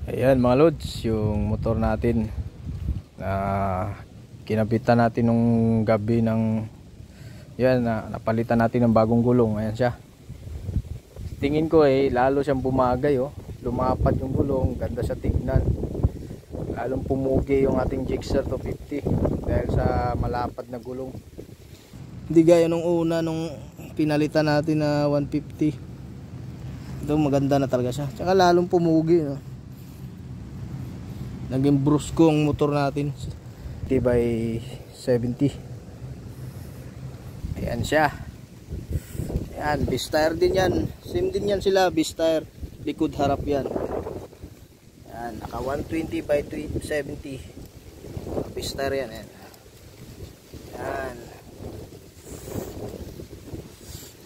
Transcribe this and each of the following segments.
Ayan mga lods, yung motor natin na kinapitan natin nung gabi ng yan, napalitan natin ng bagong gulong. Ayan siya. Tingin ko lalo siyang bumagay Lumapad yung gulong, ganda sa tignan. Lalong pumugi yung ating Gixxer 250 dahil sa malapad na gulong. Hindi gaya nung una nung pinalitan natin na 150. Ito maganda na talaga siya. Tsaka lalong pumugi, no? Naging brusko ang motor natin. 70/70. Ayan siya. Ayan, B-Style din yan. Same din yan sila, B-Style. Likod harap yan. Ayan, naka 120/70. B-Style yan. Ayan. Ayan.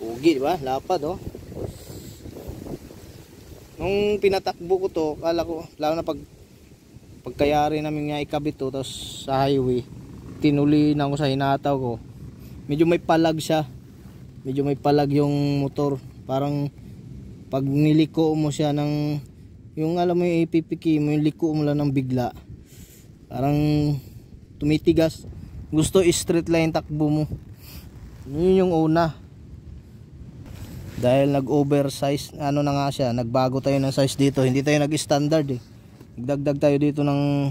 Pugi, diba? Lapad, Nung pinatakbo ko to, kala ko, lalo na pagkayari namin nga ikabit to, tapos sa highway tinuli na ako sa hinataw ko, medyo may palag siya, medyo may palag yung motor. Parang pag niliko mo siya ng yung alam mo yung ipipiki mo, yung liko mo lang ng bigla, parang tumitigas. Gusto straight line takbo mo. Yun yung una, dahil nag oversize na nga siya, nagbago tayo ng size dito, hindi tayo nag standard Nagdagdag tayo dito ng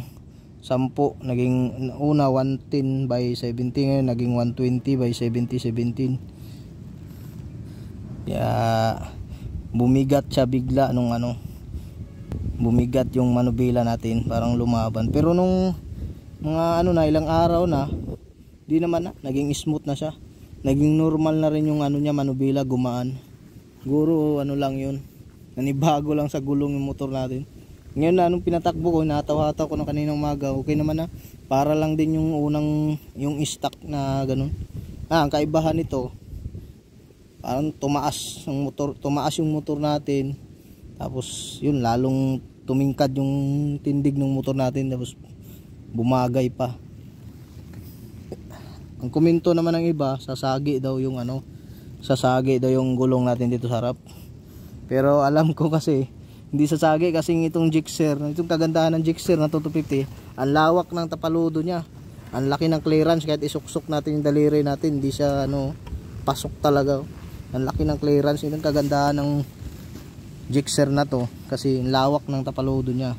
10. Naging una 110/70, ngayon naging 120/70/17. Kaya bumigat siya bigla nung bumigat yung manubila natin, parang lumaban. Pero nung mga ilang araw na, di naman naging smooth na siya. Naging normal na rin yung niya, manubila, gumaan. Siguro lang yun, nanibago lang sa gulong yung motor natin. Ngayon nung pinatakbo ko, natawa-tawa ko ng kaninang umaga, okay naman na. Para lang din yung unang, yung stock na ganun. Ang kaibahan nito, parang tumaas yung motor natin. Tapos yun, lalong tumingkad yung tindig ng motor natin, tapos bumagay pa. Ang komento naman ng iba, sasagi daw yung gulong natin dito sa harap. Pero alam ko kasi hindi sasagi, kasi itong Gixxer, itong kagandahan ng Gixxer na 250, ang lawak ng tapaludo niya, ang laki ng clearance. Kahit isuksok natin yung daliri natin, hindi siya pasok talaga. Ang laki ng clearance. Yun ang kagandahan ng Gixxer na to, kasi ang lawak ng tapaludo niya,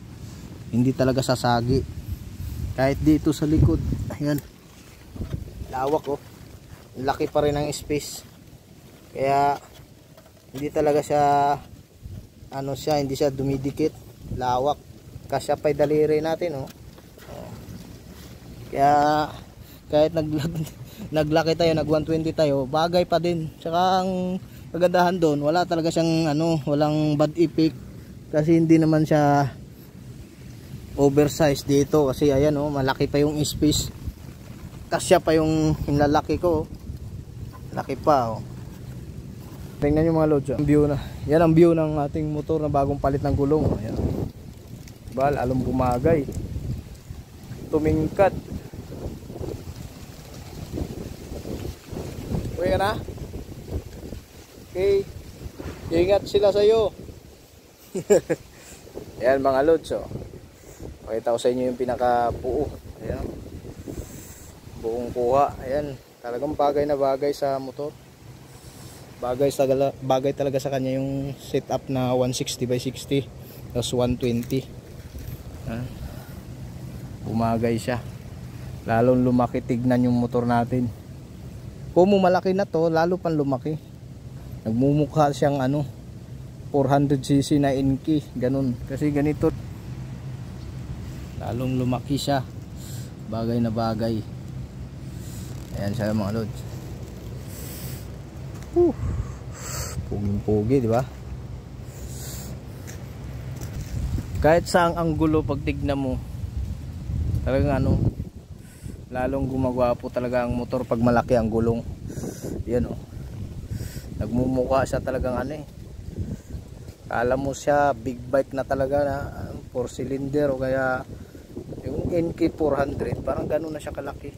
hindi talaga sasagi. Kahit dito sa likod, ayan, lawak ang laki pa rin ng space. Kaya hindi talaga siya hindi siya dumidikit, lawak. Kasya pa yung daliri natin, Kaya kahit naglaki tayo, nag 120 tayo, bagay pa din. Tsaka ang kagandahan doon, wala talaga siyang walang bad effect, kasi hindi naman siya oversize dito. Kasi ayan, malaki pa yung space. Kasya pa yung lalaki ko, laki pa, Tingnan nyo mga lods, ang view na. Yan ang view ng ating motor na bagong palit ng gulong. Ayan. Diba, lalong bumagay. Tumingkad. Okay ka na? Okay. Ingat sila sa'yo. Ayan mga lods, pakita ko sa inyo yung pinaka-buo. Ayan. Buong kuha. Ayan. Talagang bagay na bagay sa motor. Bagay talaga sa kanya yung setup na 160/60 tapos 120. Bumagay siya, lalong lumaki. Tignan yung motor natin, kung malaki na to, lalo pang lumaki. Nagmumukha siyang 400cc na inky, ganun. Kasi ganito, lalong lumaki siya. Bagay na bagay. Ayan siya mga lods. Puging-pugi, di ba? Kahit saang anggulo pag tignan mo, talagang lalong gumagwapo talaga ang motor pag malaki ang gulong. Yan nagmumukha siya talagang kala mo siya big bike na talaga, na 4 cylinder o kaya yung NK 400, parang ganun na siya kalaki,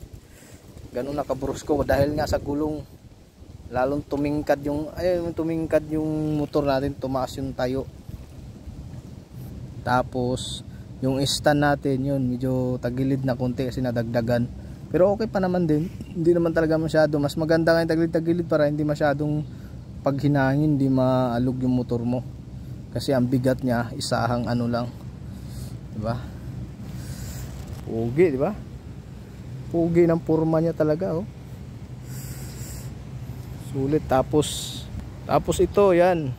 ganun na kabrusko, dahil nga sa gulong. Lalong tumingkad yung motor natin, tumaas yung tayo. Tapos yung stand natin yun medyo tagilid na konti kasi nadagdagan, pero okay pa naman din, hindi naman talaga masyado. Mas maganda nga yung tagilid-tagilid para hindi masyadong paghinangin, hindi maalog yung motor mo kasi ang bigat niya isahang ano lang, diba? Pugi, diba? Pugi ng forma niya talaga, oh. Sulit. Tapos ito, yan.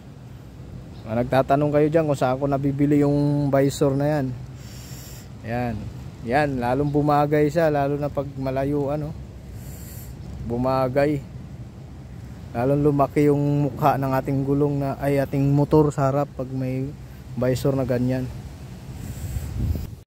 Nagtatanong kayo dyan kung saan ko nabibili yung visor na yan. Yan, lalong bumagay siya, lalo na pag malayo, ano, bumagay. Lalong lumaki yung mukha ng ating gulong na, ay ating motor sa harap pag may visor na ganyan.